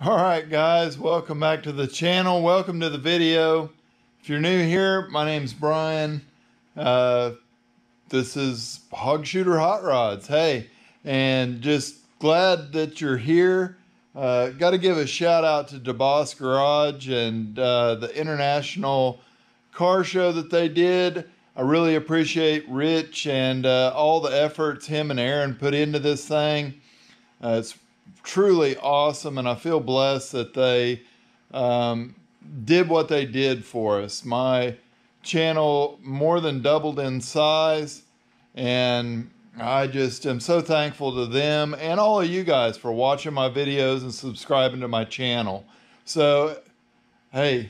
All right, guys, welcome back to the channel. Welcome to the video. If you're new here, my name's Brian. This is Hogshooter Hot Rods. Hey, and just glad that you're here. Got to give a shout out to DeBoss Garage and the international car show that they did. I really appreciate Rich and all the efforts him and Aaron put into this thing. It's truly awesome, and I feel blessed that they did what they did for us. My channel more than doubled in size, and I just am so thankful to them and all of you guys for watching my videos and subscribing to my channel. So, hey,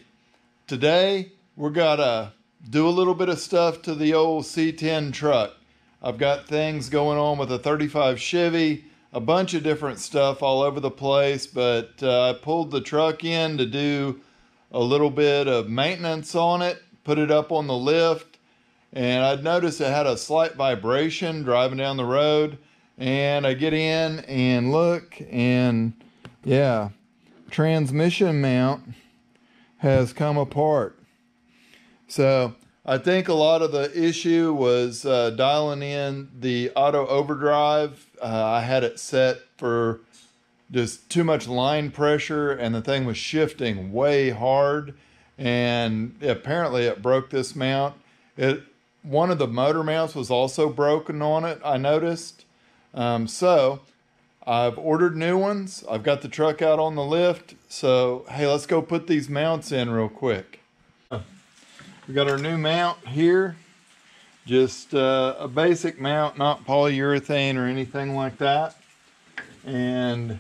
today we're gonna do a little bit of stuff to the old C10 truck. I've got things going on with a 35 Chevy, a bunch of different stuff all over the place, but I pulled the truck in to do a little bit of maintenance on it, put it up on the lift, and I'd noticed it had a slight vibration driving down the road, and I get in and look, and yeah, transmission mount has come apart. So I think a lot of the issue was dialing in the auto overdrive. I had it set for just too much line pressure, and the thing was shifting way hard, and apparently it broke this mount. One of the motor mounts was also broken on it, I noticed. So I've ordered new ones. I've got the truck out on the lift. So hey, let's go put these mounts in real quick. We got our new mount here, just a basic mount, not polyurethane or anything like that. And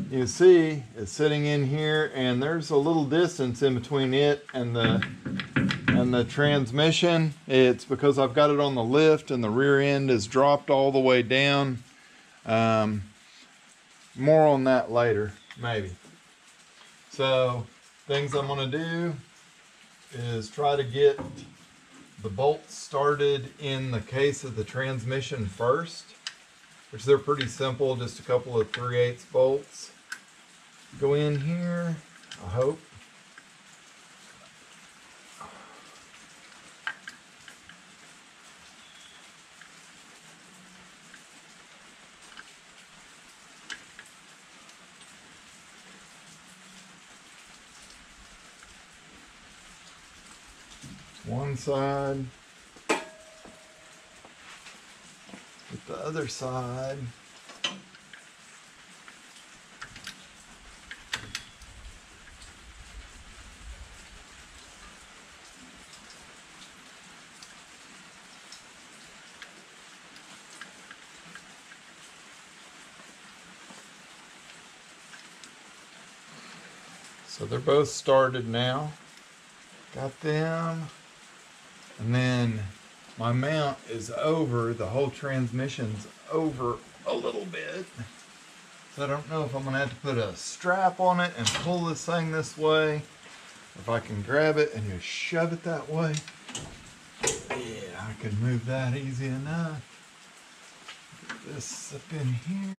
you see it's sitting in here, and there's a little distance in between it and the transmission. It's because I've got it on the lift and the rear end is dropped all the way down. More on that later, maybe. So things I'm gonna do is try to get the bolts started in the case of the transmission first, which they're pretty simple, just a couple of 3/8 bolts. Go in here, I hope. One side, with the other side. So they're both started now. Got them. And then my mount is over, the whole transmission's over a little bit. So I don't know if I'm gonna have to put a strap on it and pull this thing this way. If I can grab it and just shove it that way. Yeah, I can move that easy enough. Get this up in here.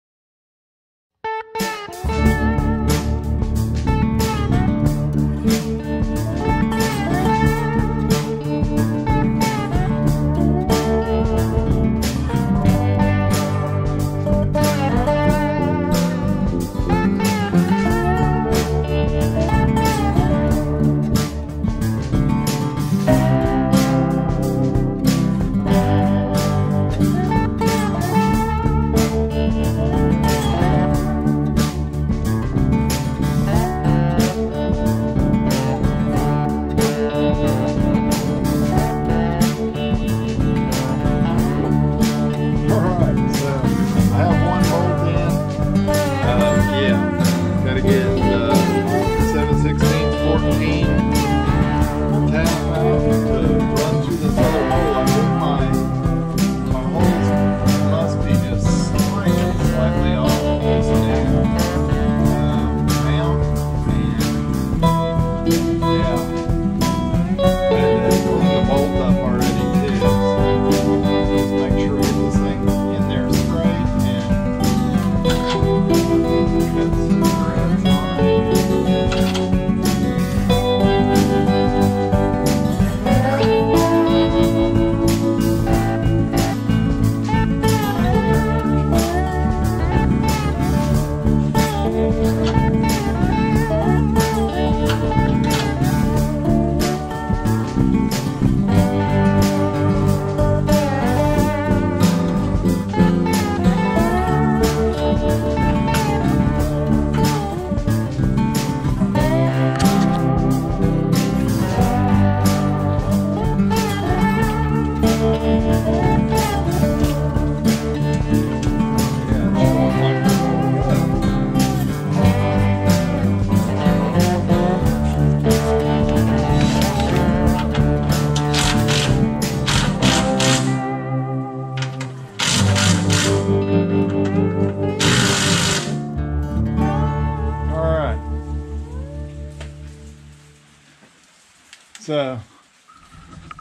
So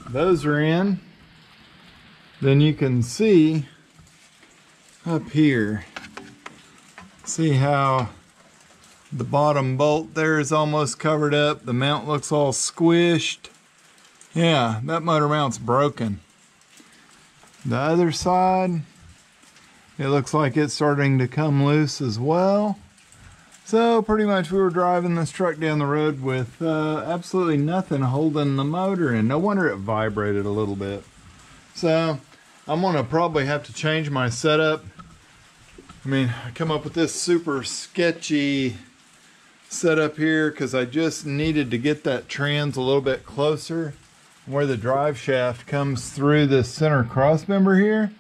those are in. Then you can see up here, see how the bottom bolt there is almost covered up. The mount looks all squished. Yeah, that motor mount's broken. The other side, it looks like it's starting to come loose as well. So pretty much we were driving this truck down the road with absolutely nothing holding the motor in. No wonder it vibrated a little bit. So I'm gonna probably have to change my setup. I mean, I come up with this super sketchy setup here because I just needed to get that trans a little bit closer where the drive shaft comes through this center cross member here.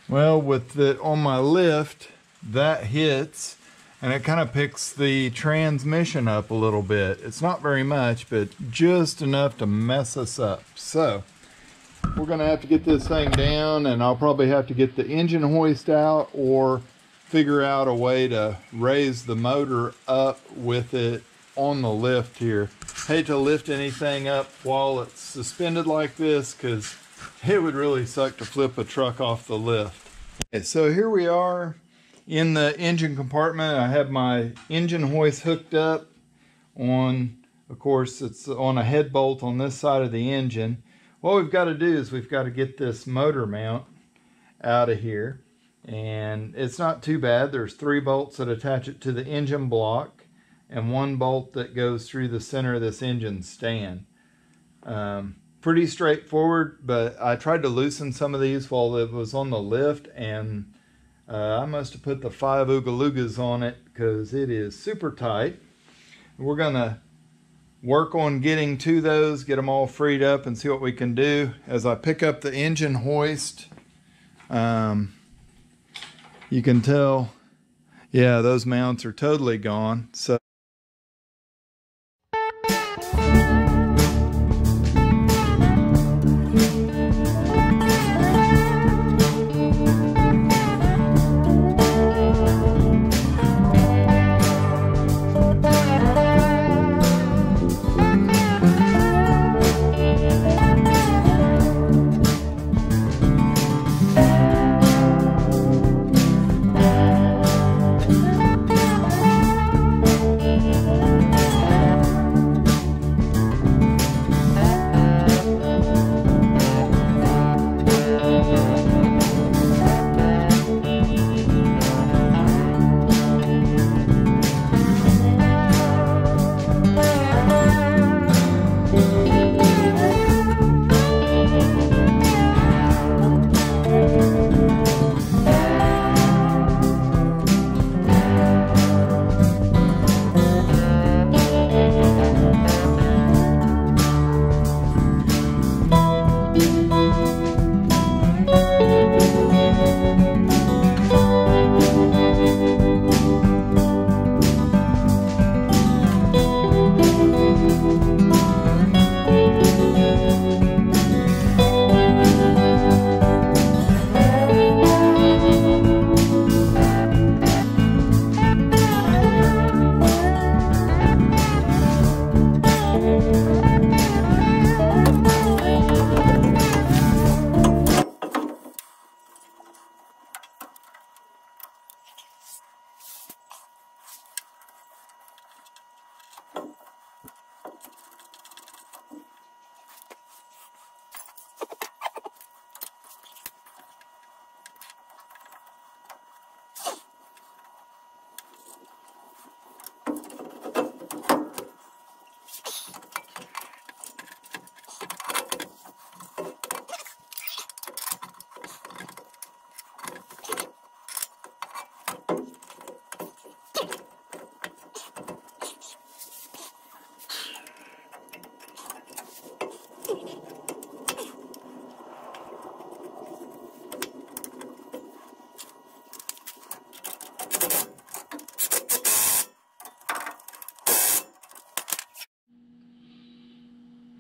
Well, with it on my lift, that hits and it kind of picks the transmission up a little bit. It's not very much, but just enough to mess us up. So we're gonna have to get this thing down, and I'll probably have to get the engine hoist out or figure out a way to raise the motor up with it on the lift here. Hate to lift anything up while it's suspended like this because it would really suck to flip a truck off the lift. Okay, so here we are in the engine compartment. I have my engine hoist hooked up on, of course, it's on a head bolt on this side of the engine. What we've got to do is we've got to get this motor mount out of here. And it's not too bad. There's 3 bolts that attach it to the engine block and 1 bolt that goes through the center of this engine stand. Pretty straightforward, but I tried to loosen some of these while it was on the lift, and I must have put the 5 ooga-loogas on it because it is super tight. We're gonna work on getting to those, get them all freed up, and see what we can do. As I pick up the engine hoist, you can tell, yeah, those mounts are totally gone. So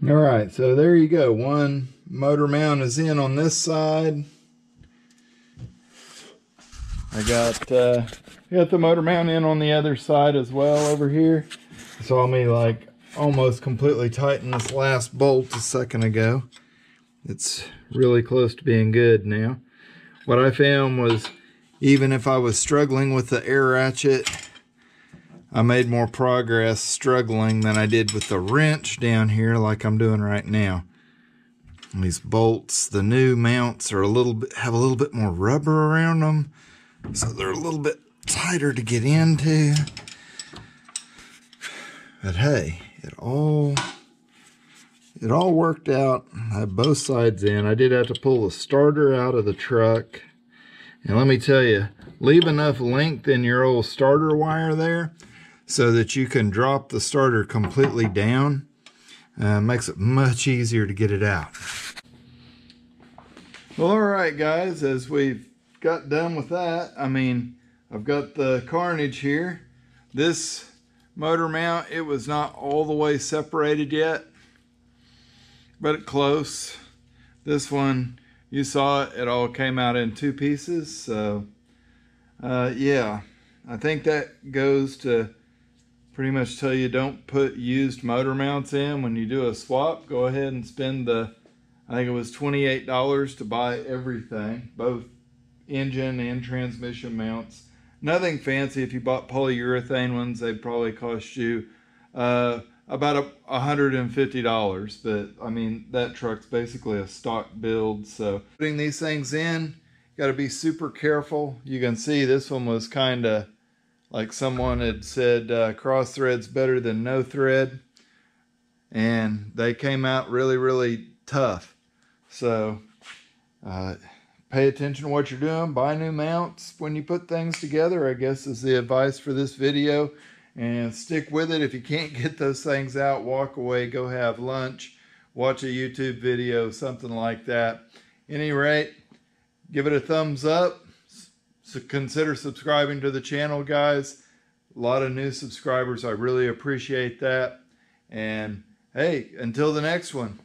all right, so there you go. One motor mount is in on this side. I got the motor mount in on the other side as well over here. It saw me like almost completely tightened this last bolt a second ago. It's really close to being good now. What I found was, even if I was struggling with the air ratchet, I made more progress struggling than I did with the wrench down here like I'm doing right now. These bolts, the new mounts are have a little bit more rubber around them, so they're a little bit tighter to get into. But hey, it all worked out. I have both sides in. I did have to pull the starter out of the truck. And let me tell you, leave enough length in your old starter wire there so that you can drop the starter completely down. Makes it much easier to get it out. Well, all right, guys, as we've got done with that, I mean, I've got the carnage here. This motor mount, it was not all the way separated yet, but close. This one, you saw it, it all came out in two pieces. So yeah, I think that goes to pretty much tell you don't put used motor mounts in when you do a swap. Go ahead and spend the, I think it was $28 to buy everything, both engine and transmission mounts. Nothing fancy. If you bought polyurethane ones, they'd probably cost you about $150. But I mean, that truck's basically a stock build. So putting these things in, got to be super careful. You can see this one was kind of like someone had said, cross thread's better than no thread. And they came out really, really tough. So pay attention to what you're doing. Buy new mounts when you put things together, I guess, is the advice for this video. And stick with it. If you can't get those things out, walk away, go have lunch, watch a YouTube video, something like that. Any rate, give it a thumbs up. So consider subscribing to the channel, guys. A lot of new subscribers. I really appreciate that. And hey, until the next one.